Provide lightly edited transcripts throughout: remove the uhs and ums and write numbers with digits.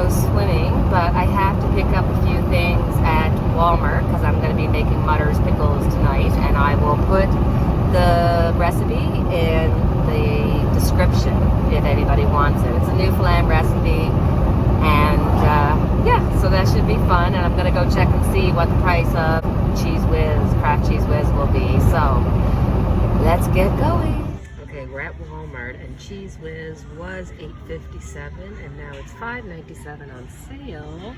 go swimming, but I have to pick up a few things at Walmart because I'm going to be making Mutter's Pickles tonight, and I will put the recipe in the description if anybody wants it. It's a Newfoundland recipe, and yeah, so that should be fun, and I'm going to go check and see what the price of Cheese Whiz, Kraft Cheese Whiz will be, so let's get going. Okay, we're at Walmart, and Cheese Whiz was $8.57, and now it's $5.97 on sale,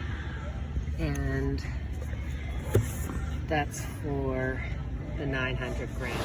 and that's for the 900 grams.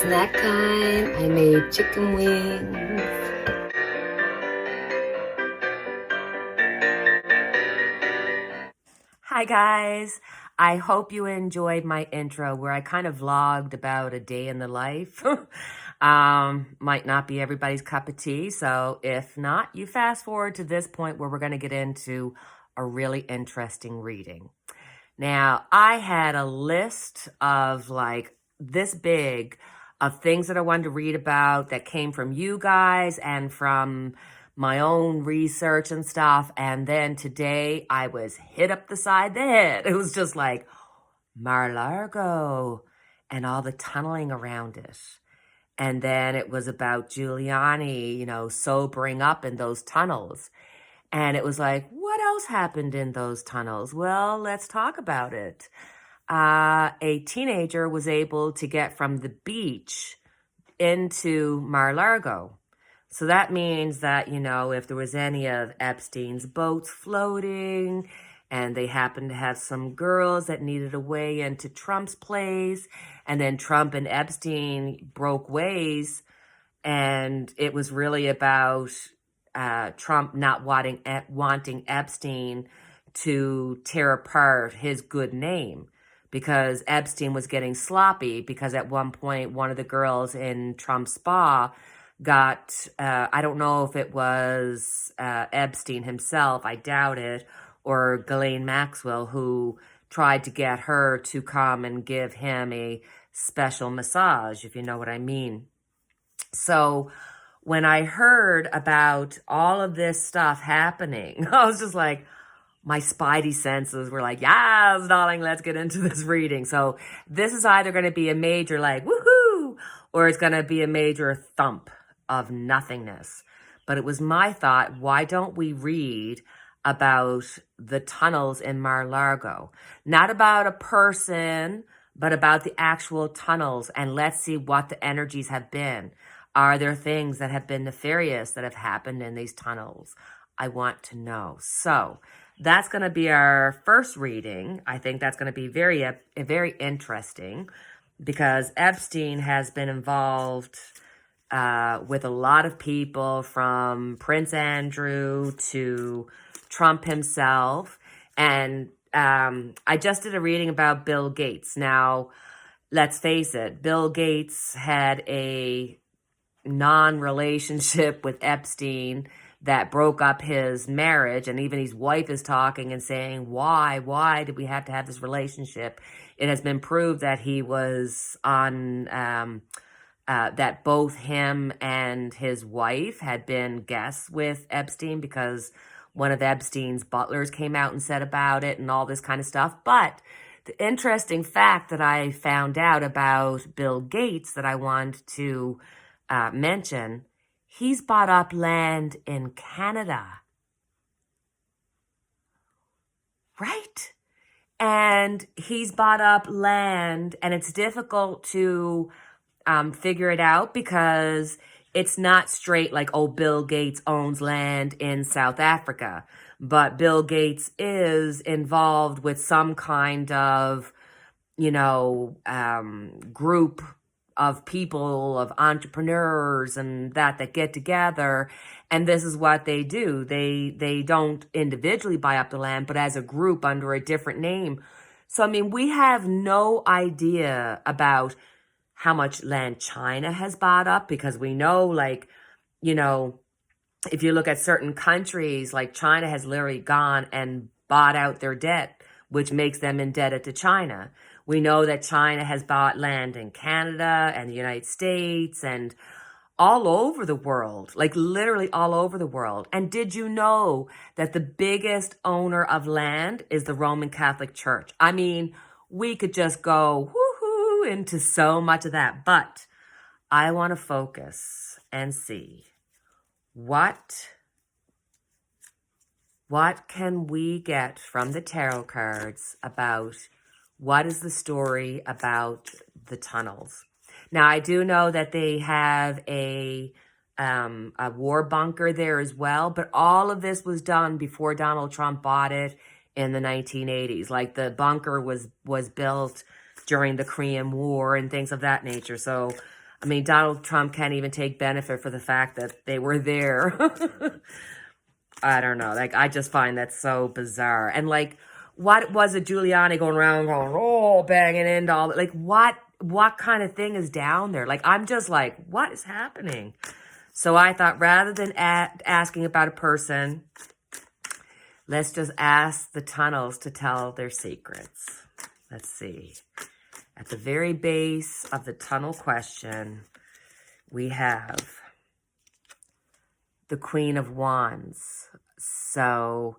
Snack time. I made chicken wings. Hi guys. I hope you enjoyed my intro where I kind of vlogged about a day in the life. Might not be everybody's cup of tea, so if not, you fast forward to this point where we're going to get into a really interesting reading. Now, I had a list of like this big of things that I wanted to read about that came from you guys and from my own research and stuff. And then today I was hit up the side of the head. It was just like Mar-a-Lago and all the tunneling around it. And then it was about Giuliani, you know, sobering up in those tunnels. And it was like, what else happened in those tunnels? Well, let's talk about it. A teenager was able to get from the beach into Mar-a-Lago. So that means that, you know, if there was any of Epstein's boats floating and they happened to have some girls that needed a way into Trump's place, and then Trump and Epstein broke ways, and it was really about Trump not wanting Epstein to tear apart his good name, because Epstein was getting sloppy, because at one point one of the girls in Trump's spa got, I don't know if it was Epstein himself, I doubt it, or Ghislaine Maxwell, who tried to get her to come and give him a special massage, if you know what I mean. So when I heard about all of this stuff happening, I was just like, my spidey senses were like, yes, darling, let's get into this reading. So this is either going to be a major like, woohoo, or it's going to be a major thump of nothingness. But it was my thought, why don't we read about the tunnels in Mar-a-Lago? Not about a person, but about the actual tunnels. And let's see what the energies have been. Are there things that have been nefarious that have happened in these tunnels? I want to know. So that's going to be our first reading. I think that's going to be very interesting, because Epstein has been involved with a lot of people, from Prince Andrew to Trump himself. And I just did a reading about Bill Gates. Now, let's face it, Bill Gates had a non-relationship with Epstein that broke up his marriage, and even his wife is talking and saying, why did we have to have this relationship? It has been proved that he was on, that both him and his wife had been guests with Epstein, because one of Epstein's butlers came out and said about it and all this kind of stuff. But the interesting fact that I found out about Bill Gates that I want to mention, he's bought up land in Canada, right? And he's bought up land, and it's difficult to figure it out, because it's not straight like, oh, Bill Gates owns land in South Africa. But Bill Gates is involved with some kind of, group of people, of entrepreneurs and that get together. And this is what they do. They don't individually buy up the land, but as a group under a different name. So, I mean, we have no idea about how much land China has bought up, because we know, like, if you look at certain countries, like China has literally gone and bought out their debt, which makes them indebted to China. We know that China has bought land in Canada and the United States and all over the world, like literally all over the world. And did you know that the biggest owner of land is the Roman Catholic Church? I mean, we could just go woohoo into so much of that, but I want to focus and see what can we get from the tarot cards about what is the story about the tunnels. Now, I do know that they have a war bunker there as well, but all of this was done before Donald Trump bought it in the 1980s. Like, the bunker was built during the Korean War and things of that nature. So, I mean, Donald Trump can't even take benefit for the fact that they were there. I don't know. Like, I just find that so bizarre. And, like, what was it Giuliani going around going, oh, banging into all, like, what kind of thing is down there? Like, I'm just like, what is happening? So I thought, rather than asking about a person, let's just ask the tunnels to tell their secrets. Let's see. At the very base of the tunnel question, we have the Queen of Wands. So,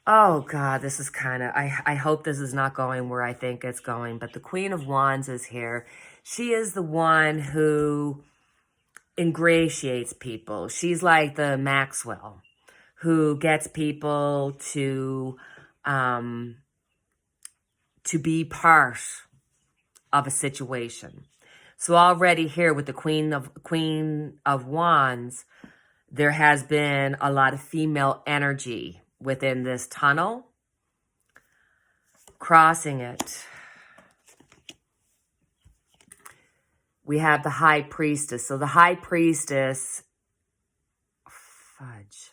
oh God, this is kind of, I hope this is not going where I think it's going, but the Queen of Wands is here. She is the one who ingratiates people. She's like the Maxwell who gets people to be part of a situation. So already here with the Queen of Wands, there has been a lot of female energy within this tunnel. Crossing it, we have the High Priestess. So the High Priestess, fudge.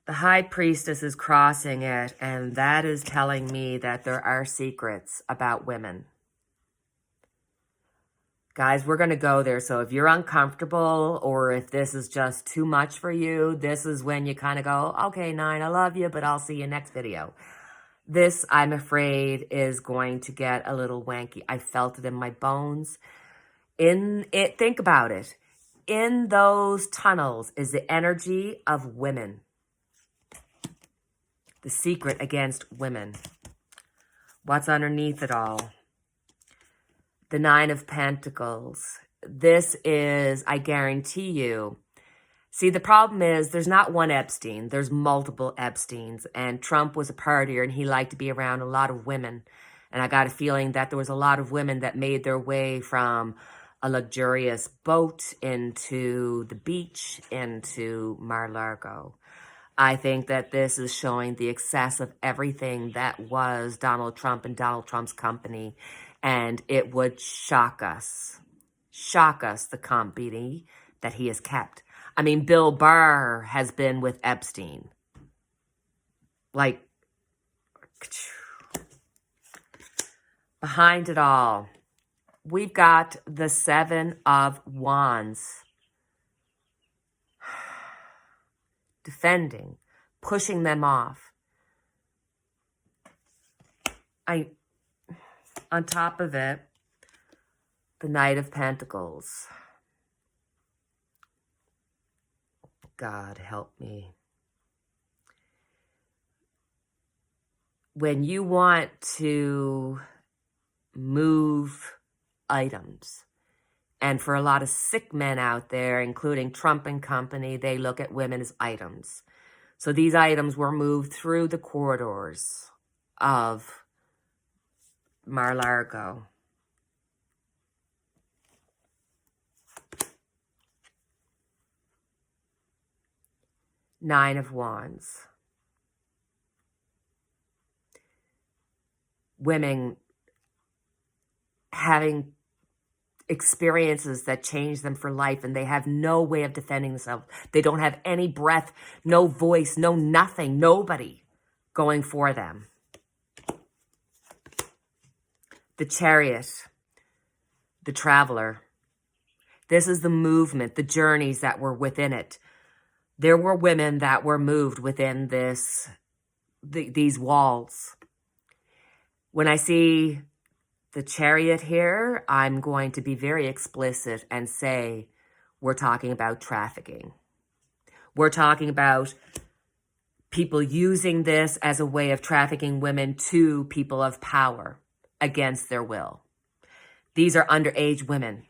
The high priestess is crossing it, and that is telling me that there are secrets about women. Guys, we're going to go there. So if you're uncomfortable or if this is just too much for you, this is when you kind of go, okay, Nine, I love you, but I'll see you next video. This, I'm afraid, is going to get a little wanky. I felt it in my bones. Think about it. In those tunnels is the energy of women. The secret against women. What's underneath it all? The Nine of Pentacles. This is, I guarantee you. See, the problem is there's not one Epstein. There's multiple Epsteins. And Trump was a partier and he liked to be around a lot of women. And I got a feeling that there was a lot of women that made their way from a luxurious boat into the beach, into Mar-a-Lago. I think that this is showing the excess of everything that was Donald Trump and Donald Trump's company. And it would shock us, the company that he has kept. I mean, Bill Barr has been with Epstein. Like, behind it all, we've got the Seven of Wands. Defending, pushing them off. On top of it, the Knight of Pentacles. God help me. When you want to move items, and for a lot of sick men out there, including Trump and company, they look at women as items. So these items were moved through the corridors of Mar-a-Lago. Nine of Wands. Women having experiences that change them for life, and they have no way of defending themselves. They don't have any breath, no voice, no nothing, nobody going for them. The Chariot, the Traveler. This is the movement, the journeys that were within it. There were women that were moved within these walls. When I see the Chariot here, I'm going to be very explicit and say we're talking about trafficking. We're talking about people using this as a way of trafficking women to people of power against their will. These are underage women.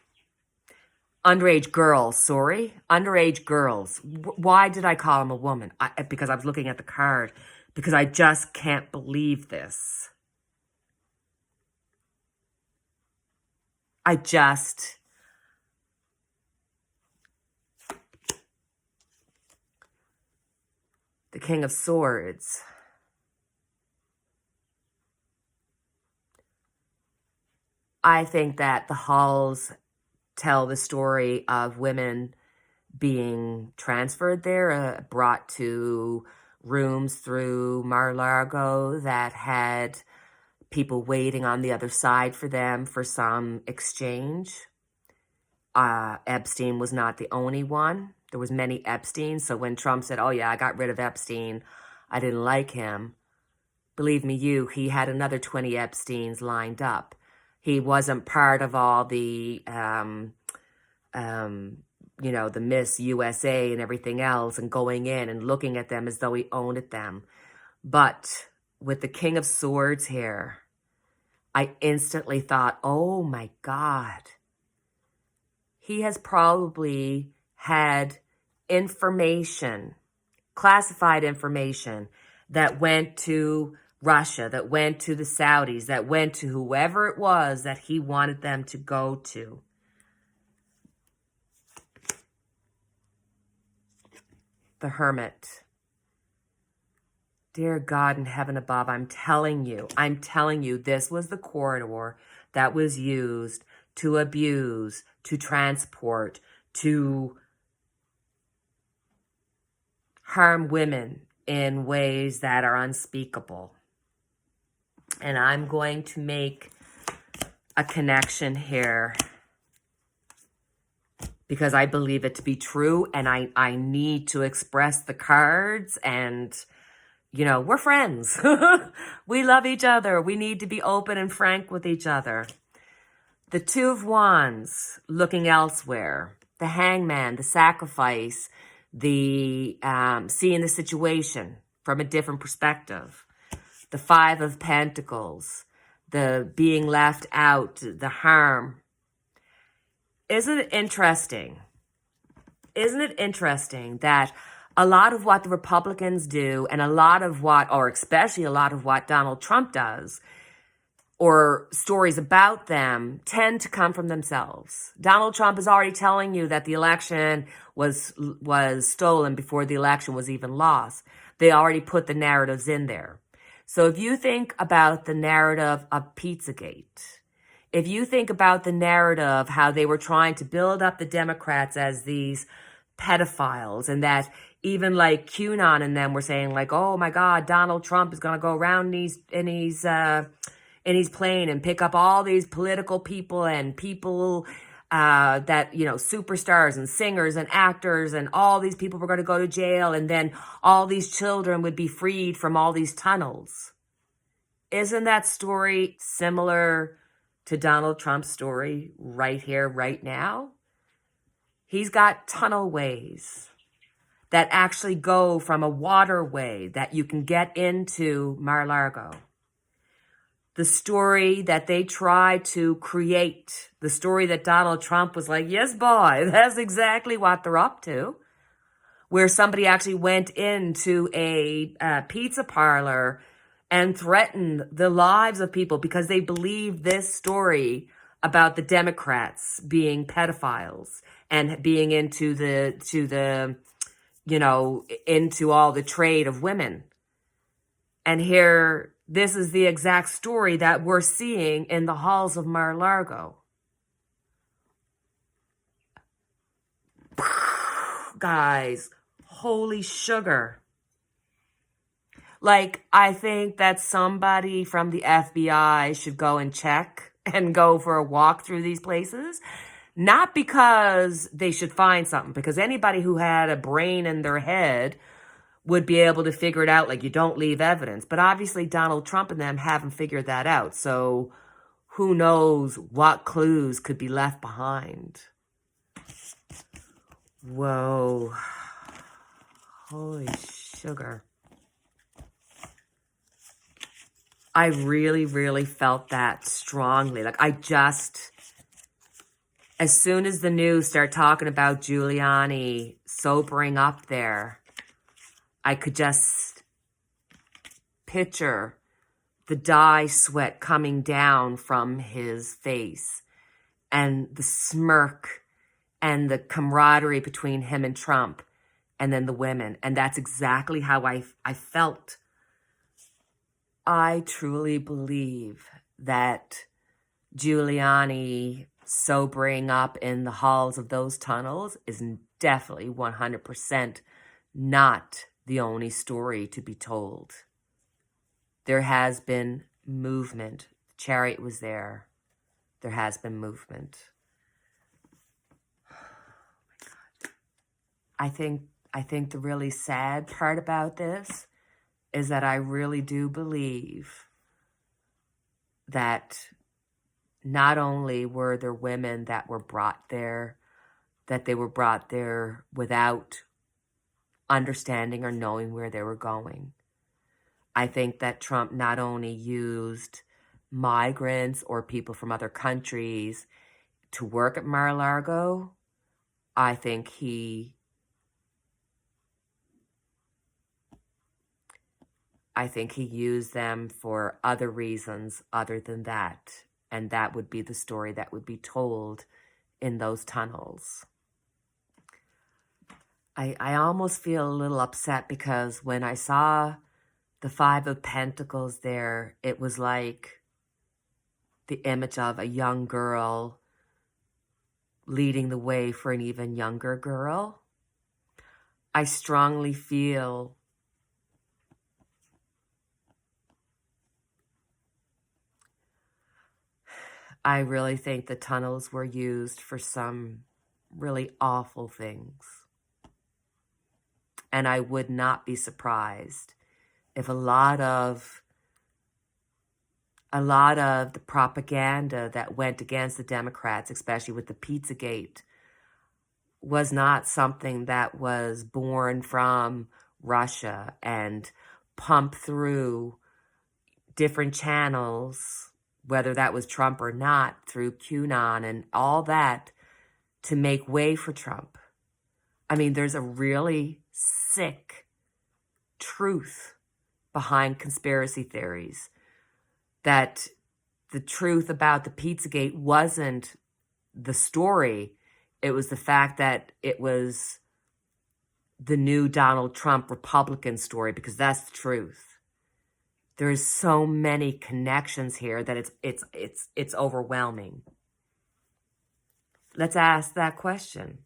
Underage girls, sorry. Underage girls. Why did I call them a woman? Because I was looking at the card. Because I just can't believe this. The King of Swords. I think that the halls tell the story of women being transferred there, brought to rooms through Mar-a-Lago that had people waiting on the other side for them for some exchange. Epstein was not the only one. There was many Epsteins. So when Trump said, oh yeah, I got rid of Epstein, I didn't like him. Believe me, he had another 20 Epsteins lined up. He wasn't part of all the, the Miss USA and everything else and going in and looking at them as though he owned them. But with the King of Swords here, I instantly thought, oh my God. He has probably had information, classified information that went to Russia, that went to the Saudis, that went to whoever it was that he wanted them to go to. The Hermit. Dear God in heaven above, I'm telling you, this was the corridor that was used to abuse, to transport, to harm women in ways that are unspeakable. And I'm going to make a connection here because I believe it to be true, and I need to express the cards, and, you know, we're friends. We love each other. We need to be open and frank with each other. The Two of Wands, looking elsewhere. The Hangman, the sacrifice, the seeing the situation from a different perspective. The Five of Pentacles, the being left out, the harm. Isn't it interesting? Isn't it interesting that a lot of what the Republicans do, and a lot of what, or especially a lot of what Donald Trump does, or stories about them, tend to come from themselves? Donald Trump is already telling you that the election was stolen before the election was even lost. They already put the narratives in there. So if you think about the narrative of Pizzagate, if you think about the narrative, how they were trying to build up the Democrats as these pedophiles, and that even like QAnon and them were saying like, oh my God, Donald Trump is going to go around in his plane and pick up all these political people and people that, you know, superstars and singers and actors, and all these people were going to go to jail, and then all these children would be freed from all these tunnels. Isn't that story similar to Donald Trump's story right here, right now? He's got tunnelways that actually go from a waterway that you can get into Mar-a-Lago. The story that they tried to create, the story that Donald Trump was like, yes, boy, that's exactly what they're up to, where somebody actually went into a pizza parlor and threatened the lives of people because they believed this story about the Democrats being pedophiles and being into you know, into all the trade of women. And here, this is the exact story that we're seeing in the halls of Mar-a-Lago. Guys, holy sugar. Like, I think that somebody from the FBI should go and check and go for a walk through these places. Not because they should find something, because anybody who had a brain in their head would be able to figure it out, like, you don't leave evidence. But obviously Donald Trump and them haven't figured that out. So who knows what clues could be left behind. Whoa. Holy sugar. I really, really felt that strongly. Like, as soon as the news started talking about Giuliani sobering up there, I could just picture the dye sweat coming down from his face, and the smirk and the camaraderie between him and Trump, and then the women. And that's exactly how I felt. I truly believe that Giuliani sobering up in the halls of those tunnels is definitely 100% not the only story to be told. There has been movement. The chariot was there. There has been movement. Oh my God. I think the really sad part about this is that I really do believe that not only were there women that were brought there, that they were brought there without understanding or knowing where they were going. I think that Trump not only used migrants or people from other countries to work at Mar-a-Lago, I think he used them for other reasons other than that. And that would be the story that would be told in those tunnels. I almost feel a little upset because when I saw the Five of Pentacles there, it was like the image of a young girl leading the way for an even younger girl. I strongly feel I really think the tunnels were used for some really awful things. And I would not be surprised if a lot of the propaganda that went against the Democrats, especially with the Pizzagate, was not something that was born from Russia and pumped through different channels, whether that was Trump or not, through QAnon and all that, to make way for Trump. I mean, there's a really sick truth behind conspiracy theories, that the truth about the Pizzagate wasn't the story. It was the fact that it was the new Donald Trump Republican story, because that's the truth. There's so many connections here that it's overwhelming. Let's ask that question.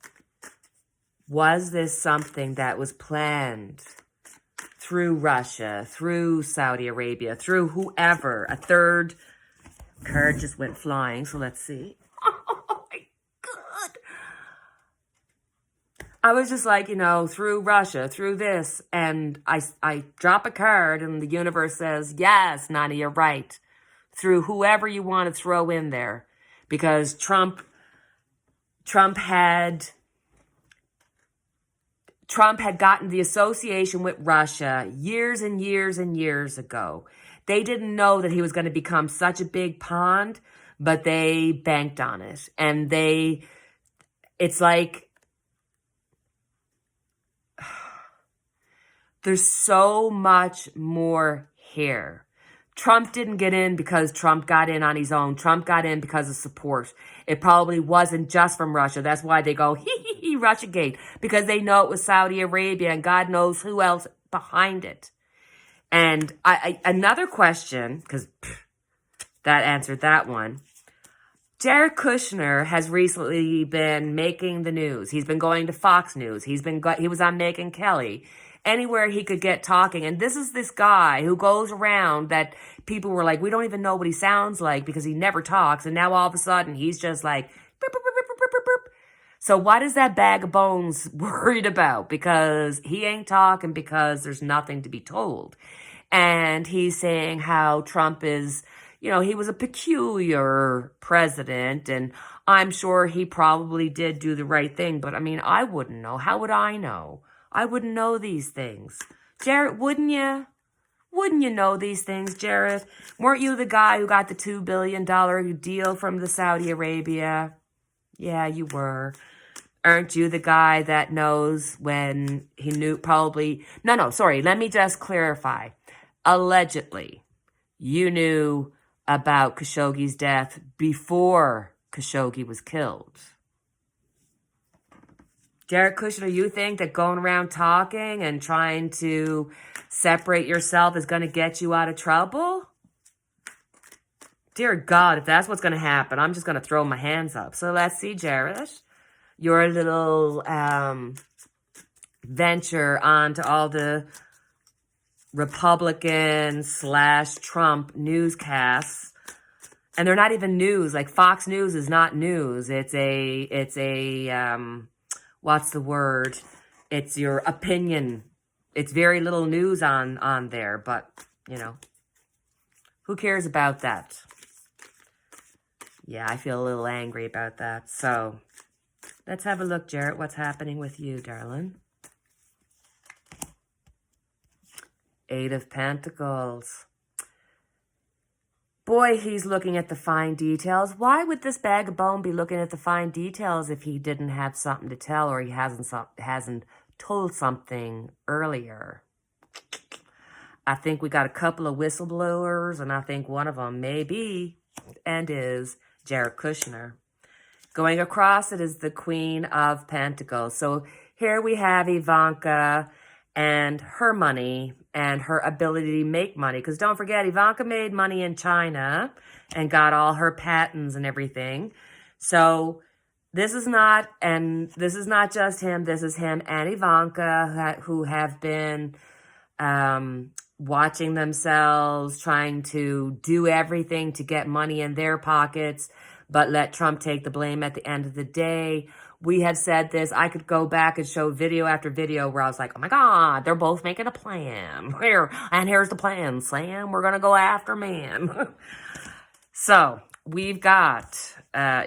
Was this something that was planned through Russia, through Saudi Arabia, through whoever? A third card just went flying, so let's see. Oh my God. I was just like, through Russia, through this, and I drop a card and the universe says, yes, Nani, you're right. Through whoever you want to throw in there. Because Trump had gotten the association with Russia years and years and years ago. They didn't know that he was going to become such a big pond, but they banked on it. And it's like, there's so much more here. Trump didn't get in because Trump got in on his own. Trump got in because of support. It probably wasn't just from Russia. That's why they go, Russiagate, because they know it was Saudi Arabia and God knows who else behind it. And another question, because that answered that one. Jared Kushner has recently been making the news. He's been going to Fox News. He was on Megyn Kelly. Anywhere he could get talking. And this is this guy who goes around that people were like, we don't even know what he sounds like because he never talks. And now all of a sudden he's just like, burp, burp, burp, burp, burp, burp. So what is that bag of bones worried about? Because he ain't talking, because there's nothing to be told. And he's saying how Trump is, he was a peculiar president, and I'm sure he probably did do the right thing. But I mean, I wouldn't know. How would I know? I wouldn't know these things. Jared, wouldn't you? Wouldn't you know these things, Jared? Weren't you the guy who got the $2 billion deal from the Saudi Arabia? Yeah, you were. Aren't you the guy that knows when he knew probably... No, sorry. Let me just clarify. Allegedly, you knew about Khashoggi's death before Khashoggi was killed. Jared Kushner, you think that going around talking and trying to separate yourself is going to get you out of trouble? Dear God, if that's what's going to happen, I'm just going to throw my hands up. So let's see, Jared. Your little venture onto all the Republican/Trump newscasts. And they're not even news. Like Fox News is not news. It's a what's the word? It's your opinion. It's very little news on there, but, who cares about that? Yeah, I feel a little angry about that. So, let's have a look, Jarrett. What's happening with you, darling? Eight of Pentacles. Boy, he's looking at the fine details. Why would this bag of bone be looking at the fine details if he didn't have something to tell, or he hasn't told something earlier? I think we got a couple of whistleblowers, and I think one of them may be and is Jared Kushner. Going across it is the Queen of Pentacles. So here we have Ivanka and her money and her ability to make money. Because don't forget, Ivanka made money in China and got all her patents and everything. So this is not just him. This is him and Ivanka who have been watching themselves, trying to do everything to get money in their pockets, but let Trump take the blame at the end of the day. We have said this. I could go back and show video after video where I was like, oh my God, they're both making a plan. Here's the plan, Sam. We're going to go after man. So we've got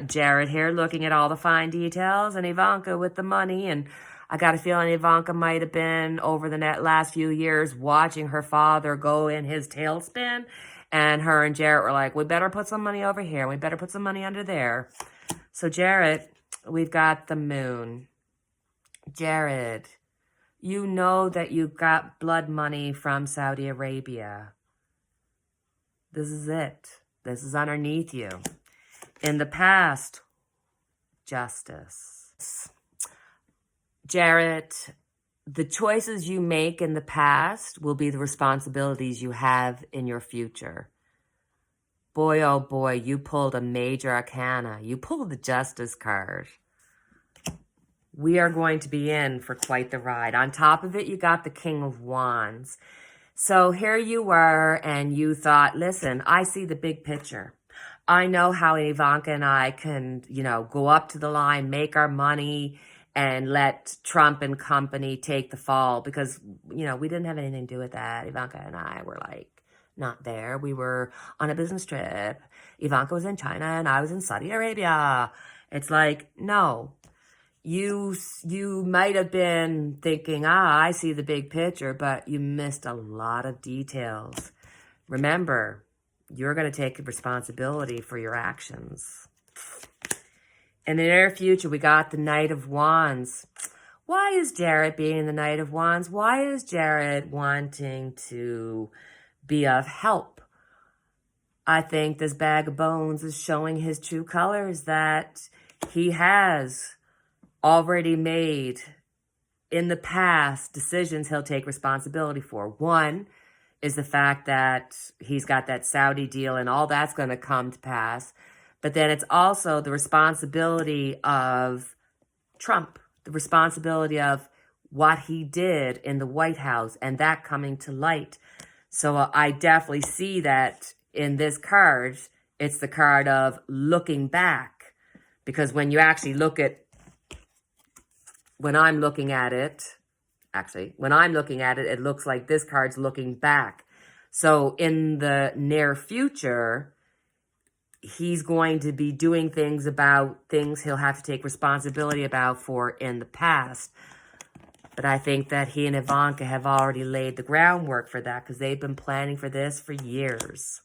Jared here looking at all the fine details and Ivanka with the money. And I got a feeling Ivanka might have been over the last few years watching her father go in his tailspin. And her and Jared were like, we better put some money over here. We better put some money under there. So Jared, we've got the moon. Jared, you know that you got blood money from Saudi Arabia. This is it. This is underneath you. In the past, justice. Jared, the choices you make in the past will be the responsibilities you have in your future. Boy, oh boy, you pulled a major arcana. You pulled the justice card. We are going to be in for quite the ride. On top of it, you got the King of Wands. So here you were, and you thought, listen, I see the big picture. I know how Ivanka and I can, go up to the line, make our money, and let Trump and company take the fall. Because, we didn't have anything to do with that. Ivanka and I were not there. We were on a business trip. Ivanka was in China, and I was in Saudi Arabia. It's like, no. You might have been thinking, I see the big picture, but you missed a lot of details. Remember, you're going to take responsibility for your actions. In the near future, we got the Knight of Wands. Why is Jared being the Knight of Wands? Why is Jared wanting to be of help? I think this bag of bones is showing his true colors, that he has already made in the past decisions he'll take responsibility for. One is the fact that he's got that Saudi deal and all that's going to come to pass. But then it's also the responsibility of Trump, the responsibility of what he did in the White House and that coming to light. So I definitely see that in this card. It's the card of looking back, because when you actually look at when I'm looking at it, it looks like this card's looking back. So in the near future, he's going to be doing things about things he'll have to take responsibility about for in the past. But I think that he and Ivanka have already laid the groundwork for that, because they've been planning for this for years.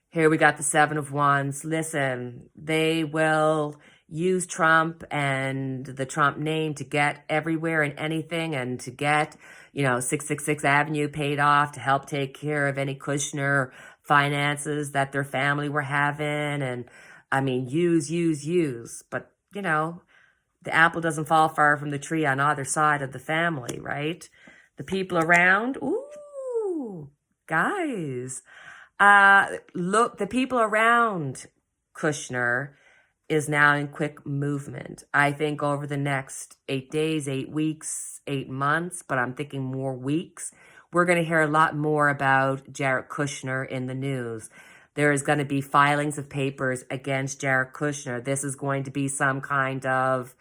Here we got the Seven of Wands. Listen, they will use Trump and the Trump name to get everywhere and anything, and to get, 666 Avenue paid off, to help take care of any Kushner finances that their family were having. And I mean, use. But, the apple doesn't fall far from the tree on either side of the family, right? The people around, ooh, guys. Look, the people around Kushner is now in quick movement. I think over the next 8 days, 8 weeks, 8 months, but I'm thinking more weeks, we're going to hear a lot more about Jared Kushner in the news. There is going to be filings of papers against Jared Kushner. This is going to be some kind of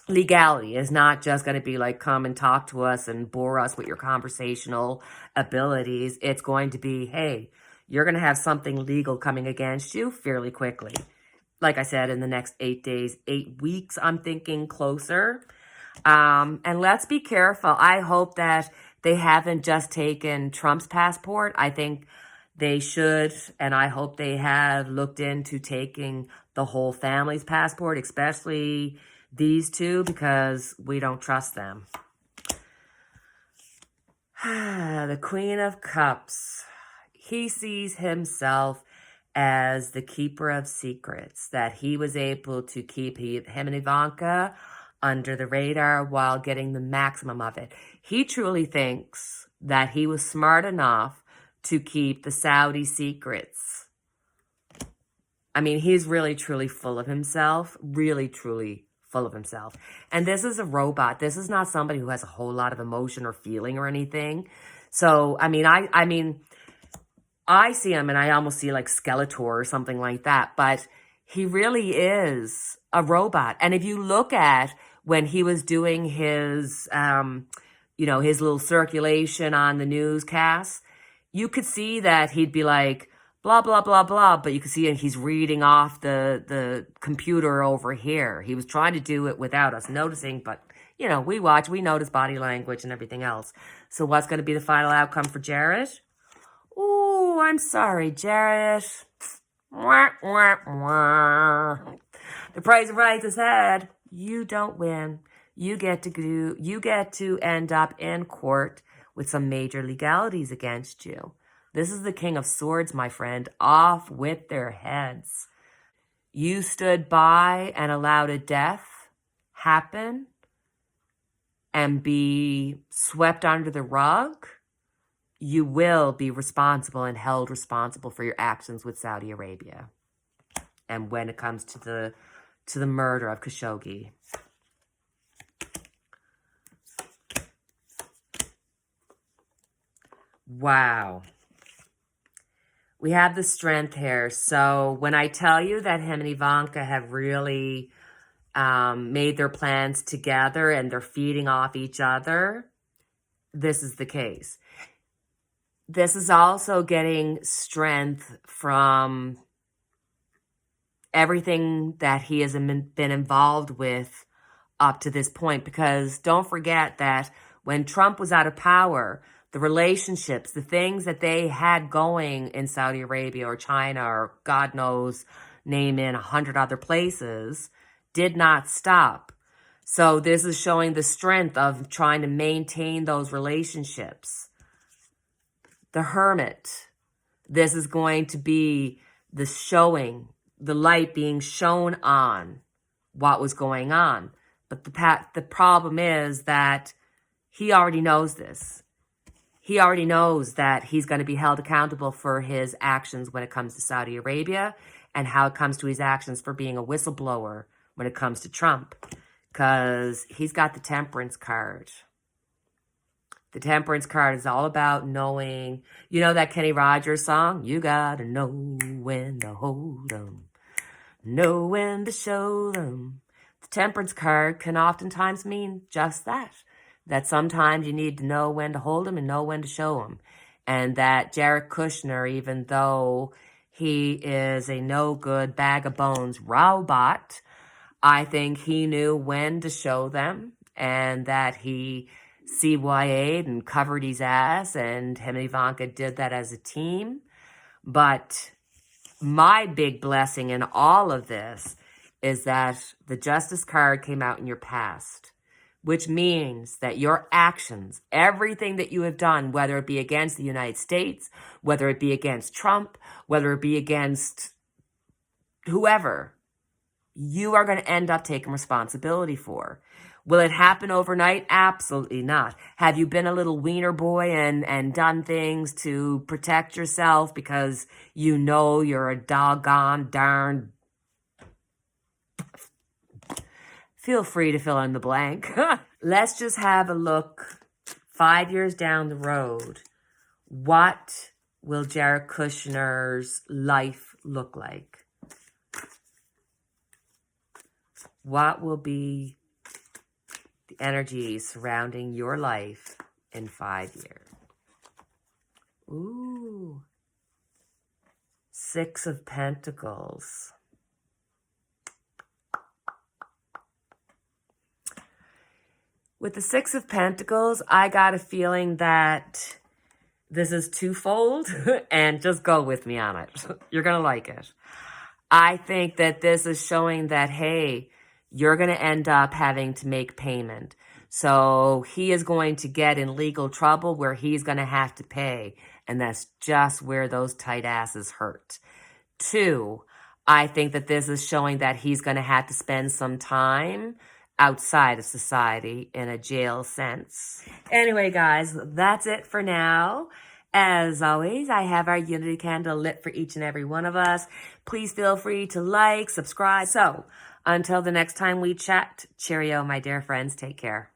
legality. It's not just going to be like, come and talk to us and bore us with your conversational abilities. It's going to be, hey, you're going to have something legal coming against you fairly quickly. Like I said, in the next 8 days, 8 weeks, I'm thinking closer. And let's be careful. I hope that they haven't just taken Trump's passport. I think they should, and I hope they have looked into taking the whole family's passport, especially these two, because we don't trust them. The Queen of Cups. He sees himself as the keeper of secrets, that he was able to keep him and Ivanka under the radar while getting the maximum of it. He truly thinks that he was smart enough to keep the Saudi secrets. I mean, he's really, truly full of himself, really, truly full of himself. And this is a robot. This is not somebody who has a whole lot of emotion or feeling or anything. So, I mean, I see him and I almost see like Skeletor or something like that. But he really is a robot. And if you look at when he was doing his, his little circulation on the newscasts, you could see that he'd be like, blah, blah, blah, blah. But you can see he's reading off the computer over here. He was trying to do it without us noticing, but, we watch, we notice body language and everything else. So what's going to be the final outcome for Jarrett? Oh, I'm sorry, Jarrett. Wah, wah, wah. The Price of Right is said, you don't win. You get to end up in court with some major legalities against you. This is the King of Swords, my friend. Off with their heads. You stood by and allowed a death happen and be swept under the rug. You will be responsible and held responsible for your actions with Saudi Arabia. And when it comes to the murder of Khashoggi. Wow. We have the strength here. So when I tell you that him and Ivanka have really made their plans together and they're feeding off each other, this is the case. This is also getting strength from everything that he has been involved with up to this point. Because don't forget that when Trump was out of power, the relationships, the things that they had going in Saudi Arabia or China or God knows, name in 100 other places, did not stop. So this is showing the strength of trying to maintain those relationships. The Hermit. This is going to be the showing, the light being shown on what was going on. But the problem is that he already knows this. He already knows that he's going to be held accountable for his actions when it comes to Saudi Arabia and how it comes to his actions for being a whistleblower when it comes to Trump. Because he's got the temperance card. The temperance card is all about knowing, you know that Kenny Rogers song? You gotta know when to hold 'em, know when to show them. The temperance card can oftentimes mean just that. That sometimes you need to know when to hold them and know when to show them. And that Jared Kushner, even though he is a no-good bag of bones robot, I think he knew when to show them and that he CYA'd and covered his ass, and him and Ivanka did that as a team. But my big blessing in all of this is that the justice card came out in your past, which means that your actions, everything that you have done, whether it be against the United States, whether it be against Trump, whether it be against whoever, you are going to end up taking responsibility for. Will it happen overnight? Absolutely not. Have you been a little wiener boy and done things to protect yourself because you know you're a doggone darn... Feel free to fill in the blank. Let's just have a look 5 years down the road. What will Jared Kushner's life look like? What will be the energy surrounding your life in 5 years? Ooh. 6 of Pentacles. With the 6 of Pentacles, I got a feeling that this is twofold, and just go with me on it. You're going to like it. I think that this is showing that, hey, you're going to end up having to make payment. So he is going to get in legal trouble where he's going to have to pay. And that's just where those tight asses hurt. 2, I think that this is showing that he's going to have to spend some time outside of society in a jail sense. Anyway, guys, that's it for now. As always, I have our unity candle lit for each and every one of us. Please feel free to like, subscribe. So, Until the next time we chat, cheerio, my dear friends. Take care.